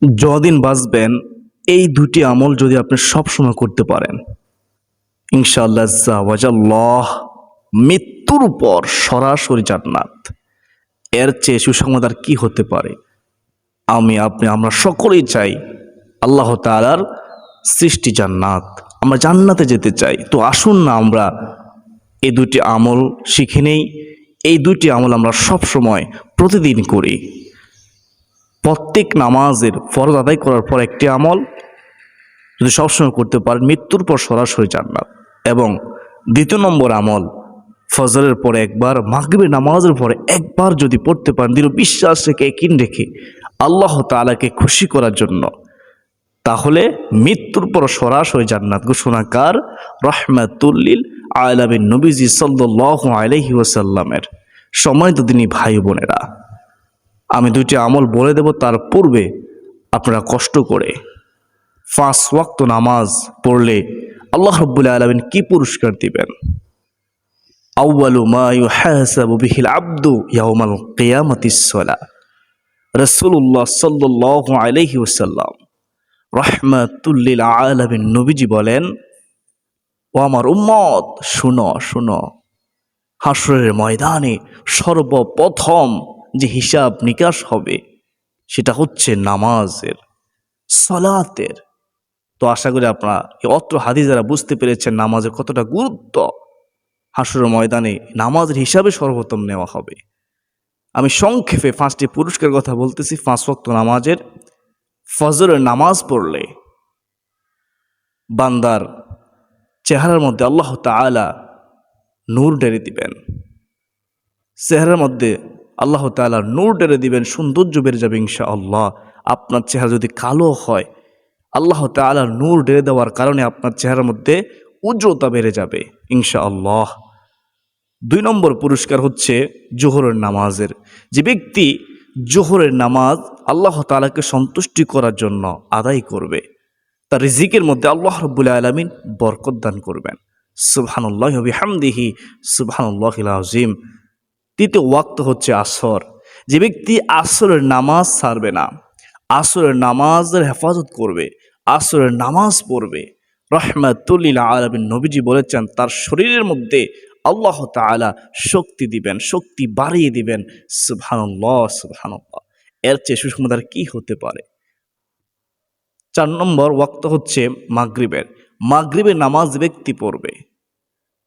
যতদিন বাঁচবেন এই দুটি আমল যদি আপনি সবসময় করতে পারেন, ইনশাআল্লাহ আজ্জা ওয়াজাল্লাহ মৃত্যুর পর সরাসরি জান্নাত। এর চেয়ে সুসংবাদ আর কি হতে পারে? আমরা সকলেই চাই আল্লাহ তাআলার সৃষ্টি জান্নাত, আমরা জান্নাতে যেতে চাই। তো আসুন না আমরা এই দুটি আমল শিখে নেই। এই দুটি আমল আমরা সবসময় প্রতিদিন করি। প্রত্যেক নামাজের ফরজ আদায় করার পর একটি আমল যদি সবসময় করতে পারেন, মৃত্যুর পর সরাসরি জান্নাত। এবং দ্বিতীয় নম্বর আমল, ফজরের পরে একবার, মাগরিবের নামাজের পরে একবার যদি পড়তে পারেন দৃঢ় বিশ্বাস রেখে ইয়াকিন রেখে আল্লাহ তাআলাকে খুশি করার জন্য, তাহলে মৃত্যুর পর সরাসরি জান্নাত ঘোষণাকার রাহমাতুল লিল আলামিন নবীজি সাল্লাল্লাহু আলাইহি ওয়াসাল্লামের। সম্মানিত দিনী ভাই বোনেরা, আমি দুইটি আমল বলে দেব, তার পূর্বে আপনারা কষ্ট করে 5 ওয়াক্ত নামাজ পড়লে আল্লাহ রাব্বুল আলামিন কি পুরস্কার দিবেন? আউয়ালু মা ইউহাসাবু বিহিল আবদু ইয়াউমাল কিয়ামাতিস সালাহ। রাসূলুল্লাহ সাল্লাল্লাহু আলাইহি ওয়াসাল্লাম রাহমাতুল লিল আলামিন নবীজি বলেন, ও আমার উম্মত, শুনো শুনো, হাসরের ময়দানে সর্বপ্রথম যে হিসাব নিকাশ হবে সেটা হচ্ছে নামাজের, সালাতের। তো আশা করি আপনারা এই অত্র হাদিস যারা বুঝতে পেরেছেন নামাজের কতটা গুরুত্ব। হাসরের ময়দানে নামাজের হিসাবে সর্বপ্রথম নেওয়া হবে। আমি সংক্ষেপে 5টি পুরস্কার কথা বলতেছি। 5 ওয়াক্ত নামাজের, ফজরের নামাজ পড়লে বান্দার চেহারার মধ্যে আল্লাহ তাআলা নূর ঢেলে দিবেন। চেহারার মধ্যে আল্লাহ তাআলা নূর ঢেলে দিবেন, সৌন্দর্য বেড়ে যাবে ইনশাআল্লাহ। আপনার চেহারা যদি কালো হয়, আল্লাহ তাআলা নূর ঢেলে দেওয়ার কারণে আপনার চেহারার মধ্যে উজ্জ্বলতা বেড়ে যাবে ইনশাআল্লাহ। 2 নম্বর পুরস্কার হচ্ছে জোহরের নামাজের। যে ব্যক্তি জোহরের নামাজ আল্লাহ তাআলাকে সন্তুষ্টি করার জন্য আদায় করবে, তার রিজিকের মধ্যে আল্লাহ রাব্বুল আলামিন বরকত দান করবেন। সুবহানাল্লাহি ওয়া বিহামদিহি সুবহানাল্লাহিল আযীম। 3 ওয়াক্ত হচ্ছে আসর। যে ব্যক্তি আসরের নামাজ ছাড়বে না, আসরের নামাজের হেফাজত করবে, আসরের নামাজ পড়বে, রাহমাতুল লিল আলামিন নবীজি বলেছেন তার শরীরের মধ্যে আল্লাহ তাআলা শক্তি দিবেন, শক্তি বাড়িয়ে দিবেন। সুবহানাল্লাহ সুবহানাল্লাহ। এর চেয়ে সুসংবাদ আর কি হতে পারে? 4 নম্বর ওয়াক্ত হচ্ছে মাগরিবের। মাগরিবের নামাজ ব্যক্তি পড়বে,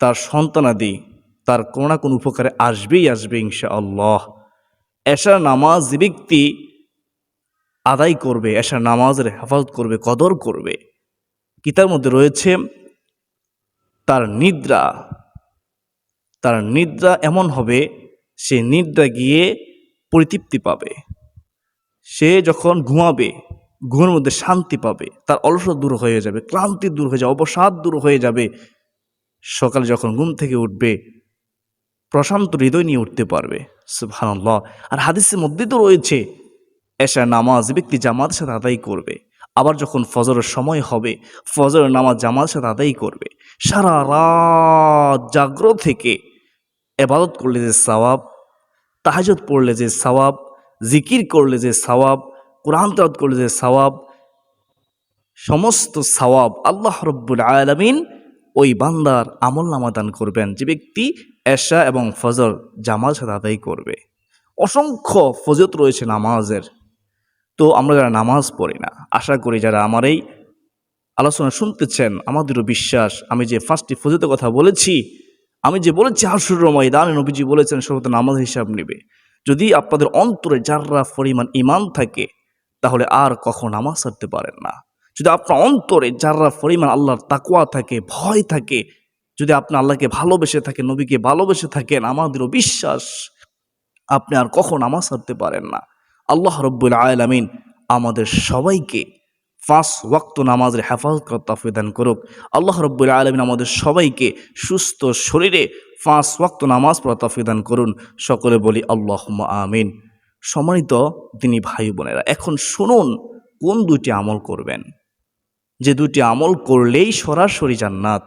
তার সন্তানাদি তার কোনো না কোনো উপকারে আসবেই আসবে ইনশাআল্লাহ। এশার নামাজ যে ব্যক্তি আদায় করবে, এশার নামাজের হেফাজত করবে, কদর করবে, কিতার মধ্যে রয়েছে তার নিদ্রা এমন হবে, সে নিদ্রা গিয়ে পরিতৃপ্তি পাবে। সে যখন ঘুমাবে, ঘুমের মধ্যে শান্তি পাবে, তার অলসতা দূর হয়ে যাবে, ক্লান্তি দূর হয়ে যাবে, অবসাদ দূর হয়ে যাবে। সকালে যখন ঘুম থেকে উঠবে প্রশান্ত হৃদয় নিয়ে উঠতে পারবে। সুবহানাল্লাহ। আর হাদিসের মধ্যে তো রয়েছে এশার নামাজ ব্যক্তি জামাতের সাথে আদায় করবে, আবার যখন ফজরের সময় হবে ফজরের নামাজ জামাতের সাথে আদায় করবে। সারা রাত জাগ্রত থেকে ইবাদত করলে যে সওয়াব, তাহাজ্জুদ পড়লে যে সওয়াব, জিকির করলে যে সওয়াব, কোরআন তেলাওয়াত করলে যে সওয়াব, সমস্ত সওয়াব আল্লাহ রাব্বুল আলামিন ওই বান্দার আমলনামা দান করবেন যে ব্যক্তি এশা এবং ফজর জামাতের সাথে আদায় করবে। অসংখ্য ফজিলত রয়েছে নামাজের। তো আমরা যারা নামাজ পড়ি না, আশা করি যারা আমার এই আলোচনা শুনতেছেন, আমাদেরও বিশ্বাস আমি যে 5টি ফজিলতের কথা বলেছি, আমি যে বলেছি হাসরের ময়দানে নবীজি বলেছেন সর্বত নামাজ হিসাব নেবে। যদি আপনাদের অন্তরে যাররা পরিমাণ ঈমান থাকে তাহলে আর কখনো নামাজ ছাড়তে পারেন না। যদি আপনার অন্তরে যাররা পরিমাণ আল্লাহর তাকওয়া থাকে, ভয় থাকে, যদি আপনি আল্লাহকে ভালোবেসে থাকেন, নবীকে ভালোবেসে থাকেন, আমাদেরও বিশ্বাস আপনি আর কখনো নামাজ ছাড়তে পারেন না। আল্লাহ রাব্বুল আলামিন আমাদের সবাইকে 5 ওয়াক্ত নামাজের হেফাজত করার তৌফিক দান করুক। আল্লাহ রাব্বুল আলামিন আমাদের সবাইকে সুস্থ শরীরে 5 ওয়াক্ত নামাজ পড়ার তৌফিক দান করুন। সকলে বলি আল্লাহুম্মা আমিন। সম্মানিত দিনী ভাই বোনেরা, এখন শুনুন কোন 2টি আমল করবেন, যে 2টি আমল করলেই সরাসরি জান্নাত।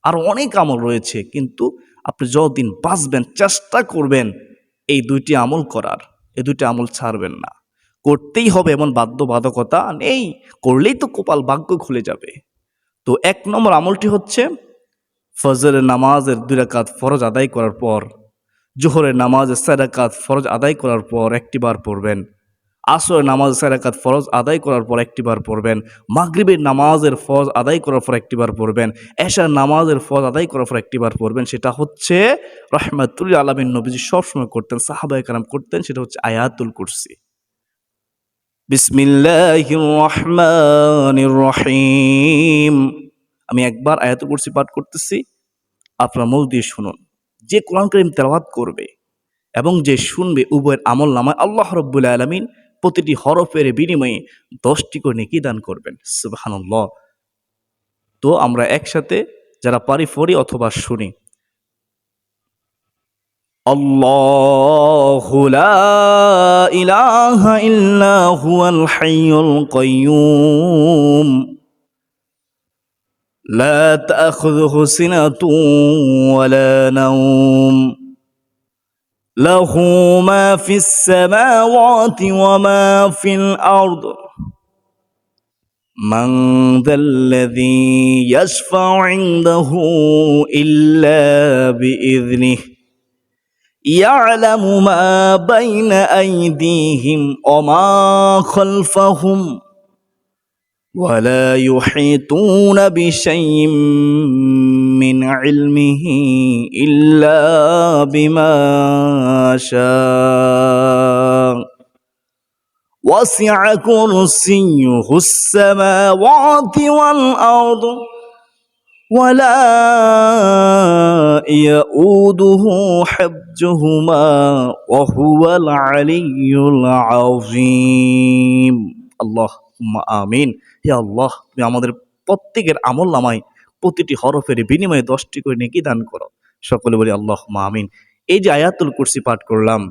আর অনেক আমল রয়েছে, কিন্তু আপনি যতদিন বাঁচবেন চেষ্টা করবেন এই 2টি আমল করার, এই 2টি আমল ছাড়বেন না। করতেই হবে এমন বাধ্যবাধকতা নেই, করলেই তো কপাল ভাগ্য খুলে যাবে। তো 1 নম্বর আমলটি হচ্ছে ফজরের নামাজের 2 রাকাত ফরজ আদায় করার পর, জোহরের নামাজের 4 রাকাত ফরজ আদায় করার পর একটি বার পড়বেন, আসরের নামাজ 4 রাকাত ফরজ আদায় করার পর একটি বার পড়বেন, মাগরিবের নামাজের ফরজ আদায় করার পর একটি বার পড়বেন, এশার নামাজের ফরজ আদায় করার পর একটি বার পড়বেন। সেটা হচ্ছে রাহমাতুল লিল আলামিন নবীজি সবসময় করতেন, সাহাবায়ে কেরাম করতেন, সেটা হচ্ছে আয়াতুল কুরসি। বিসমিল্লাহির রহমানির রহিম। আমি একবার আয়াতুল কুরসি পাঠ করতেছি, আপনারা মন দিয়ে শুনুন। যে কোরআন কারীম তেলাওয়াত করবে এবং যে শুনবে উভয়ের আমল নামায় আল্লাহ রাব্বুল আলামিন প্রতিটি হরফের বিনিময়ে 10টি করে নেকি দান করবেন। সুবহানাল্লাহ। তো আমরা একসাথে যারা পারি পড়ি অথবা শুনি। আল্লাহু লা ইলাহা ইল্লা হুয়াল হাইয়ুল কাইয়্যুম লা তাখুযুহু সিনাতুন ওয়ালা নাওম লাহু মা ফিস সামাওয়াতি ওয়া মা ফিল আরদ মান যাল্লাযী ইয়াশফা'ু ইনদাহু ইল্লা বিইযনিহি ইয়ালামু মা বাইনা আইদিহিম ওয়া মা খালফাহুম ওয়া লা ইউহীতুনা বিশাইইম মিন ইলমিহি ইল্লা বিমা শাআ ওয়াসি'a কুরসিয়্যুহুস সামাওয়াতি ওয়াল আরদ ওয়ালা ইয়াউদুহু হিফযুহুমা ওয়া হুয়াল আলিয়্যুল আযীম। আল্লাহুম্মা আমিন। হে আল্লাহ, তুমি আমাদের প্রত্যেকের আমলনামায় প্রতিটি হরফের বিনিময়ে 10টি করে নেকি দান করো। সকলে বলি আল্লাহুম্মা আমিন। এই যে আয়াতুল কুরসি পাঠ করলাম,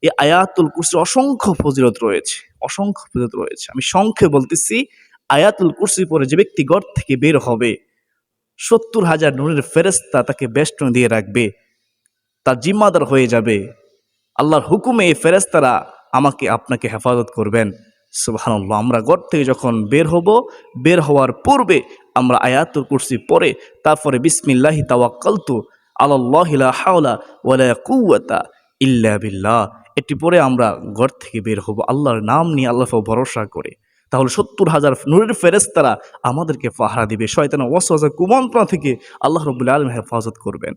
এই আয়াতুল কুরসির অসংখ্য ফজিলত রয়েছে, অসংখ্য ফজিলত রয়েছে। আমি সংক্ষেপে বলতেছি, আয়াতুল কুরসি পড়ে যে ব্যক্তি ঘর থেকে বের হবে 70,000 নূরের ফেরেশতা তাকে বেষ্টনী দিয়ে রাখবে, তার জিম্মাদার হয়ে যাবে। আল্লাহর হুকুমে এই ফেরেশতারা আমাকে আপনাকে হেফাজত করবেন। সুবহানাল্লাহ। আমরা ঘর থেকে যখন বের হব, বের হওয়ার পূর্বে আমরা আয়াতুল কুরসি পড়ে তারপরে বিসমিল্লাহি তাওয়াক্কালতু আলাল্লাহি লা হাওলা ওয়ালা কুওয়াতা ইল্লা বিল্লাহ এটি পড়ে আমরা ঘর থেকে বের হব আল্লাহর নাম নিয়ে, আল্লাহর উপর ভরসা করে। তাহলে 70,000 নূরের ফেরেশতারা আমাদেরকে পাহারা দিবে, শয়তানের ওয়াসওয়াসা কুমন্ত্রণা থেকে আল্লাহ রাব্বুল আলামিন হেফাজত করবেন।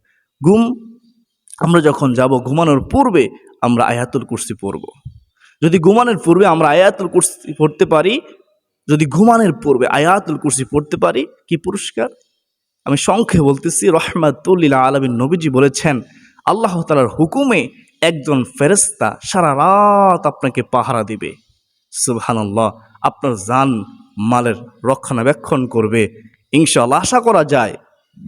আমরা যখন যাব ঘুমানোর পূর্বে আমরা আয়াতুল কুরসি পড়ব। যদি ঘুমানোর পূর্বে আমরা আয়াতুল কুরসি পড়তে পারি, যদি ঘুমানোর পূর্বে আয়াতুল কুরসি পড়তে পারি, কি পুরস্কার! আমি সংক্ষেপে বলতেছি, রাহমাতুল লিল আলামিন নবীজি বলেছেন, আল্লাহ তাআলার হুকুমে একজন ফেরেশতা সারা রাত আপনাকে পাহারা দিবে। সুবহানাল্লাহ। আপনার জান মালের রক্ষণাবেক্ষণ করবে। ইনশাআল্লাহ আশা করা যায়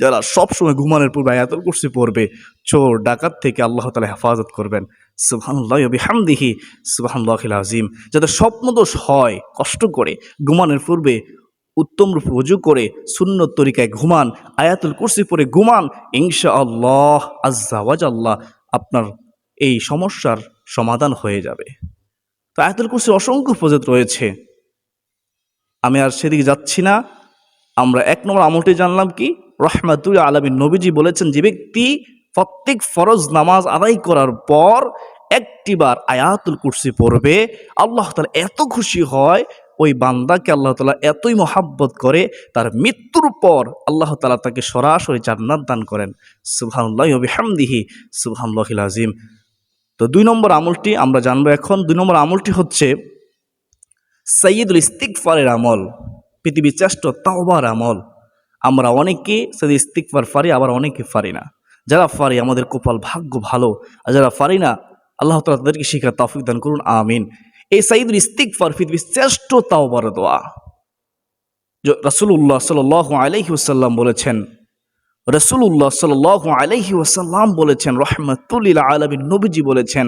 যারা সবসময় ঘুমানোর পূর্বে আয়াতুল কুরসি পড়বে, চোর ডাকাত থেকে আল্লাহ তাআলা হেফাজত করবেন। সুবহানাল্লাহি ওয়া বিহামদিহি সুবহানাল্লাহিল আযীম। যাদের স্বপ্নদোষ হয়, কষ্ট করে ঘুমানোর পূর্বে উত্তম রূপে ওযু করে সুন্নত তরিকায় ঘুমান, আয়াতুল কুরসি পড়ে ঘুমান, ইনশাআল্লাহ আযজা ওয়া জাল্লা আপনার এই সমস্যার সমাধান হয়ে যাবে। তো আয়াতুল কুরসির অসংখ্য ফজিলত রয়েছে, আমি আর সেদিকে যাচ্ছি না। আমরা 1 নম্বর আমলটি জানলাম কি, রাহমাতুল আলামিন নবীজি বলেছেন যে ব্যক্তি প্রত্যেক ফরজ নামাজ আদায় করার পর একটিবার আয়াতুল কুরসি পড়বে, আল্লাহ তাআলা এত খুশি হয়, ওই বান্দাকে আল্লাহ তাআলা এতই মহাব্বত করে, তার মৃত্যুর পর আল্লাহ তাআলা তাকে সরাসরি জান্নাত দান করেন। সুবহানাল্লাহি ওয়া বিহামদিহি সুবহানাল্লাহিল আযীম। তো 2 নম্বর আমলটি আমরা জানবো এখন। 2 নম্বর আমলটি হচ্ছে সাইয়্যিদুল ইস্তিগফারের আমল, পৃথিবীর শ্রেষ্ঠ তাওবার আমল। আমরা অনেকে সাইয়্যিদুল ইস্তিগফার পারি, আবার অনেকে পারি না। যারা পারি আমাদের কপাল ভাগ্য ভালো, আর যারা পারি না আল্লাহ তাআলা তাদেরকে শিখার তৌফিক দান করুন, আমিন। এই সাইয়্যিদুল ইস্তিগফার পৃথিবীর শ্রেষ্ঠ তাওবার দোয়া। রাসূলুল্লাহ সাল্লাল্লাহু আলাইহি ওয়াসাল্লাম বলেছেন, রাসূলুল্লাহ সাল্লাল্লাহু আলাইহি ওয়াসাল্লাম বলেছেন, রাহমাতুল লিল আলামিন নবীজি বলেছেন,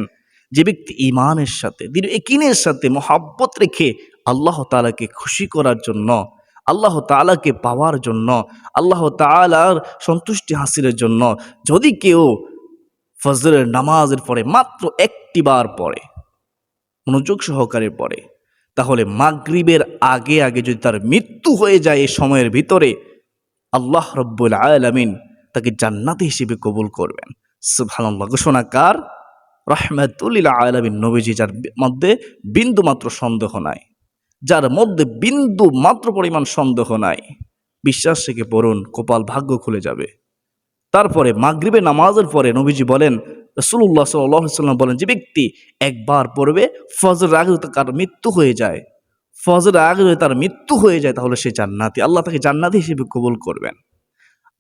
যে ব্যক্তি ঈমানের সাথে দৃঢ় ইয়াকিনের সাথে মহব্বত রেখে আল্লাহ তাআলাকে খুশি করার জন্য, আল্লাহ তাআলাকে পাওয়ার জন্য, আল্লাহ তাআলার সন্তুষ্টি হাসিলের জন্য যদি কেউ ফজরের নামাজের পরে মাত্র একটি বার পড়ে, মনোযোগ সহকারে পড়ে, তাহলে মাগরিবের আগে আগে যদি তার মৃত্যু হয়ে যায় এই সময়ের ভিতরে, আল্লাহ রব্বুল আলামিন তাকে জান্নাতি হিসেবে কবুল করবেন। সুবহানাল্লাহ। ঘোষণা কার? রাহমাতুল লিল আলামিন নবীজি, যার মধ্যে বিন্দু মাত্র সন্দেহ নাই, যার মধ্যে বিন্দু মাত্র পরিমাণ সন্দেহ নাই। বিশ্বাস থেকে পড়ুন, কপাল ভাগ্য খুলে যাবে। তারপরে মাগরিবের নামাজের পরে নবীজি বলেন, রাসূলুল্লাহ সাল্লাল্লাহু আলাইহি ওয়াসাল্লাম বলেন, যে ব্যক্তি একবার পড়বে ফজরের আগে যদি তার মৃত্যু হয়ে যায়, ফজরের আগে যদি তার মৃত্যু হয়ে যায়, তাহলে সে জান্নাতি, আল্লাহ তাকে জান্নাতি হিসেবে কবুল করবেন।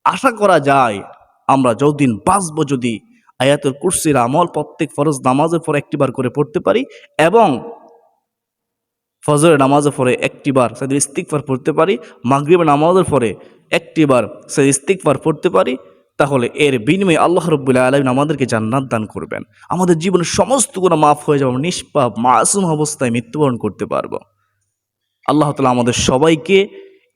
আশা করা যায় আমরা যতদিন বাঁচবো, যদি আয়াতুল কুরসির আমল প্রত্যেক ফরজ নামাজের পরে একটিবার করে পড়তে পারি, এবং ফজরের নামাজের পরে একটিবার সাইয়্যিদুল ইস্তিগফার পড়তে পারি, মাগরিবের নামাজের পরে একটিবার সাইয়্যিদুল ইস্তিগফার পড়তে পারি, তাহলে এর বিনিময়ে আল্লাহ রাব্বুল আলামিন আমাদেরকে জান্নাত দান করবেন। আমাদের জীবনের সমস্ত গুনাহ মাফ হয়ে যাবে, নিষ্পাপ মাসুম অবস্থায় মৃত্যুবরণ করতে পারবো। আল্লাহ তাআলা আমাদের সবাইকে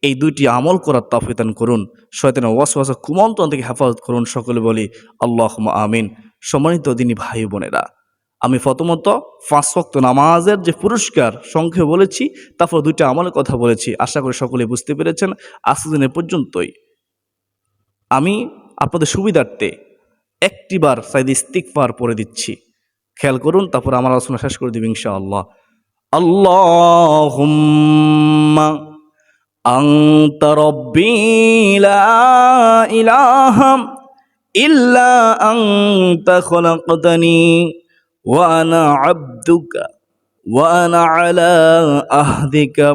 এই দুইটি আমল করার তৌফিক দান করুন। শয়তানের ওয়াসওয়াসা কুমন্ত্রণ থেকে হেফাজত করুন। সকলে বলি আল্লাহুম্মা আমিন। সম্মানিত দিনী ভাই বোনেরা, আমি প্রথমত 5 ওয়াক্ত নামাজের যে পুরস্কার সংক্ষেপে বলেছি, তারপর দুইটা আমলের কথা বলেছি। আশা করি সকলে বুঝতে পেরেছেন। আজকের দিনের পর্যন্তই। আমি আপনাদের সুবিধার্থে একটিবার সাইয়্যিদুল ইস্তিগফার পড়ে দিচ্ছি, খেয়াল করুন, তারপর আমার আলোচনা শেষ করে দিব ইনশাআল্লাহ। আল্লাহুম্মা আনতা রব্বি লা ইলাহা ইল্লা আনতা খলাকতানি ওয়া আনা আবদুকা ওয়া আনা আলা আহদিকা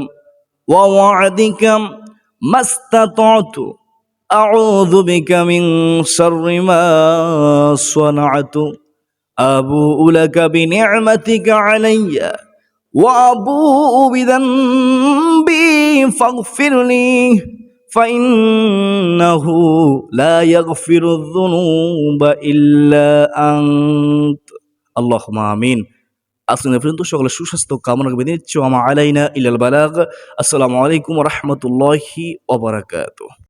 ওয়া ওয়া'দিকা মাস্তাতা'তু আউযু বিকা মিন শাররি মা সানা'তু আবু'ু লাকা বিনি'মাতিকা আলাইয়া ওয়া আবু'ু বিযানবি ফাগফিরলি ফাইন্নাহু লা ইয়াগফিরুয যুনুবা ইল্লা আনত। আল্লাহুম্মা আমিন। আজকে পর্যন্ত সকলের সুস্বাস্থ্য কামনা করে বিদায় নিচ্ছি। ওয়া মা আলাইনা ইল্লাল বালাগ। আসসালামু আলাইকুম ওয়া রাহমাতুল্লাহি ওয়া বারাকাতুহু।